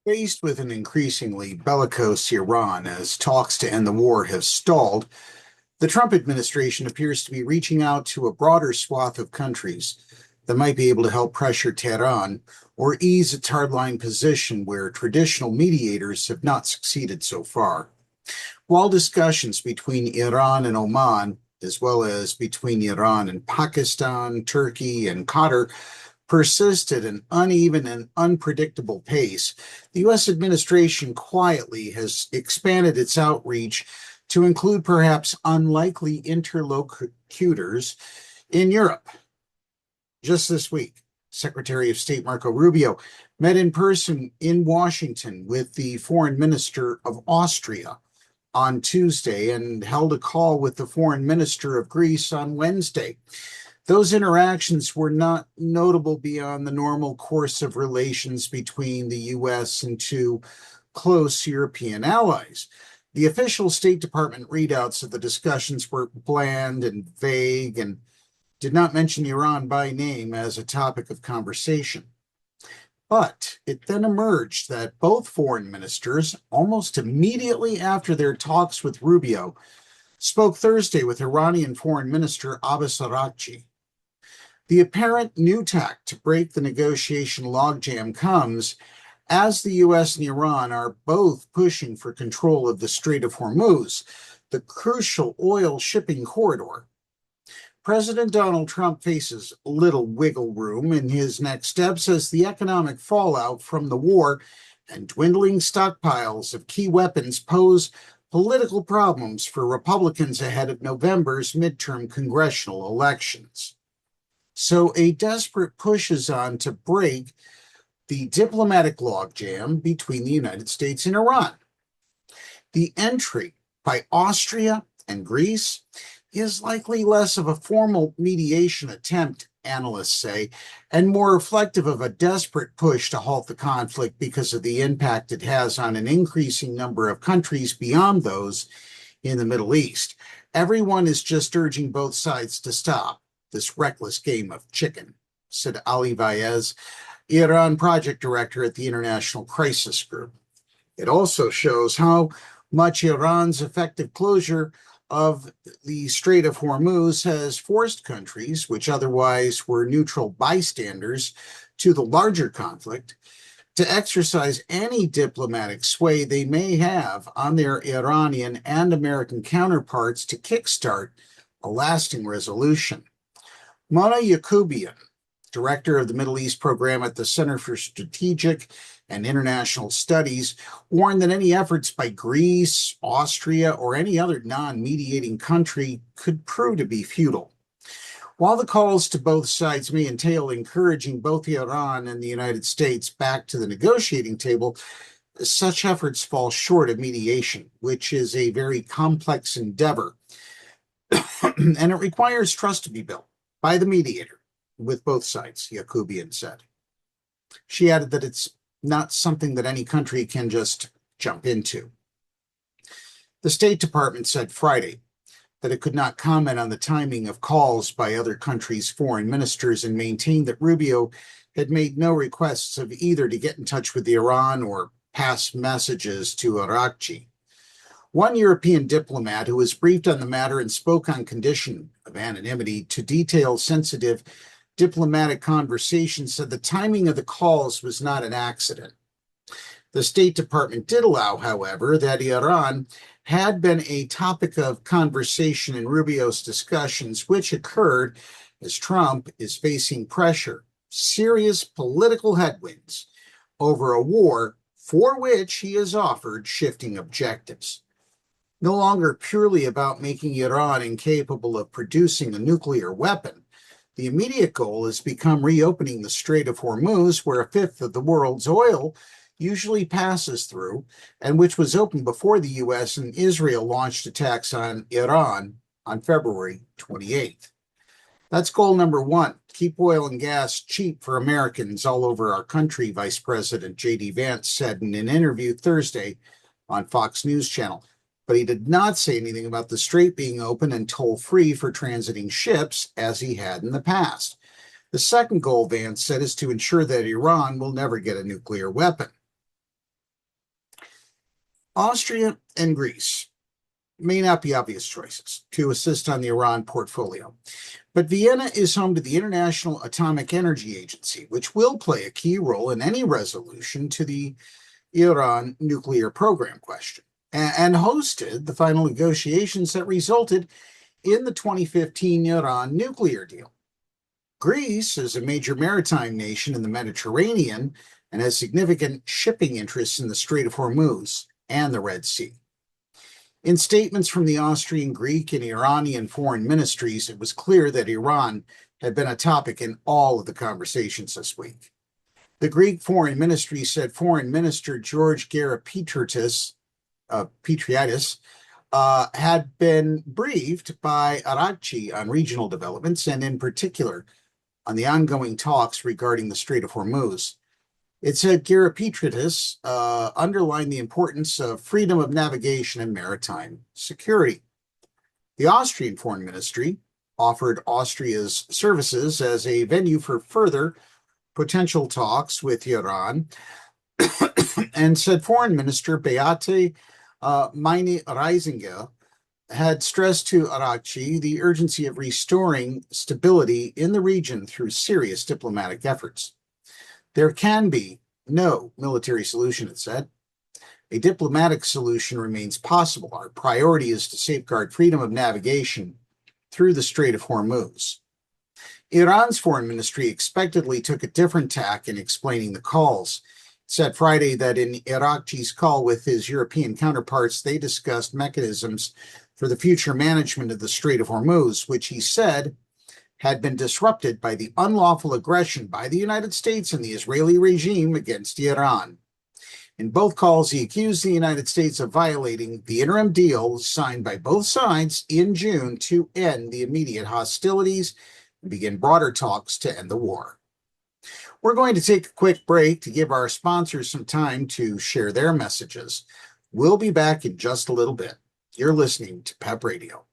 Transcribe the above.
Faced with an increasingly bellicose Iran as talks to end the war have stalled, the Trump administration appears to be reaching out to a broader swath of countries that might be able to help pressure Tehran or ease its hardline position where traditional mediators have not succeeded so far. While discussions between Iran and Oman, as well as between Iran and Pakistan, Turkey, and Qatar, persist at an uneven and unpredictable pace, the U.S. administration quietly has expanded its outreach to include perhaps unlikely interlocutors in Europe. Just this week, Secretary of State Marco Rubio met in person in Washington with the foreign minister of Austria on Tuesday and held a call with the foreign minister of Greece on Wednesday. Those interactions were not notable beyond the normal course of relations between the U.S. and two close European allies. The official State Department readouts of the discussions were bland and vague and did not mention Iran by name as a topic of conversation. But it then emerged that both foreign ministers, almost immediately after their talks with Rubio, spoke Thursday with Iranian Foreign Minister Abbas Araghchi. The apparent new tack to break the negotiation logjam comes as the U.S. and Iran are both pushing for control of the Strait of Hormuz, the crucial oil shipping corridor. President Donald Trump faces little wiggle room in his next steps as the economic fallout from the war and dwindling stockpiles of key weapons pose political problems for Republicans ahead of November's midterm congressional elections. So a desperate push is on to break the diplomatic logjam between the United States and Iran. The entry by Austria and Greece is likely less of a formal mediation attempt, analysts say, and more reflective of a desperate push to halt the conflict because of the impact it has on an increasing number of countries beyond those in the Middle East. Everyone is just urging both sides to stop this reckless game of chicken, said Ali Vaez, Iran project director at the International Crisis Group. It also shows how much Iran's effective closure of the Strait of Hormuz has forced countries, which otherwise were neutral bystanders to the larger conflict, to exercise any diplomatic sway they may have on their Iranian and American counterparts to kickstart a lasting resolution. Mona Yacoubian, director of the Middle East program at the Center for Strategic and International Studies, warned that any efforts by Greece, Austria, or any other non-mediating country could prove to be futile. While the calls to both sides may entail encouraging both Iran and the United States back to the negotiating table, such efforts fall short of mediation, which is a very complex endeavor, and it requires trust to be built by the mediator with both sides, Yacoubian said. She added that it's not something that any country can just jump into. The State Department said Friday that it could not comment on the timing of calls by other countries' foreign ministers and maintained that Rubio had made no requests of either to get in touch with Iran or pass messages to Araghchi. One European diplomat who was briefed on the matter and spoke on condition of anonymity to detail sensitive diplomatic conversations said the timing of the calls was not an accident. The State Department did allow, however, that Iran had been a topic of conversation in Rubio's discussions, which occurred as Trump is facing pressure, serious political headwinds over a war for which he has offered shifting objectives. No longer purely about making Iran incapable of producing a nuclear weapon, the immediate goal has become reopening the Strait of Hormuz, where a fifth of the world's oil usually passes through, and which was open before the U.S. and Israel launched attacks on Iran on February 28th. That's goal number one, keep oil and gas cheap for Americans all over our country, Vice President J.D. Vance said in an interview Thursday on Fox News Channel. But he did not say anything about the strait being open and toll-free for transiting ships, as he had in the past. The second goal, Vance said, is to ensure that Iran will never get a nuclear weapon. Austria and Greece may not be obvious choices to assist on the Iran portfolio, but Vienna is home to the International Atomic Energy Agency, which will play a key role in any resolution to the Iran nuclear program question, and hosted the final negotiations that resulted in the 2015 Iran nuclear deal. Greece is a major maritime nation in the Mediterranean and has significant shipping interests in the Strait of Hormuz and the Red Sea. In statements from the Austrian, Greek, and Iranian foreign ministries, it was clear that Iran had been a topic in all of the conversations this week. The Greek foreign ministry said Foreign Minister George Gerapetriadis had been briefed by Araghchi on regional developments and in particular on the ongoing talks regarding the Strait of Hormuz. It said Gerapetriadis underlined the importance of freedom of navigation and maritime security. The Austrian Foreign Ministry offered Austria's services as a venue for further potential talks with Iran and said Foreign Minister Beate Meinl-Reisinger had stressed to Araghchi the urgency of restoring stability in the region through serious diplomatic efforts. There can be no military solution, it said. A diplomatic solution remains possible. Our priority is to safeguard freedom of navigation through the Strait of Hormuz. Iran's foreign ministry expectedly took a different tack in explaining the calls. It said Friday that in Araghchi's call with his European counterparts, they discussed mechanisms for the future management of the Strait of Hormuz, which he said had been disrupted by the unlawful aggression by the United States and the Israeli regime against Iran. In both calls, he accused the United States of violating the interim deal signed by both sides in June to end the immediate hostilities and begin broader talks to end the war. We're going to take a quick break to give our sponsors some time to share their messages. We'll be back in just a little bit. You're listening to PEP Radio.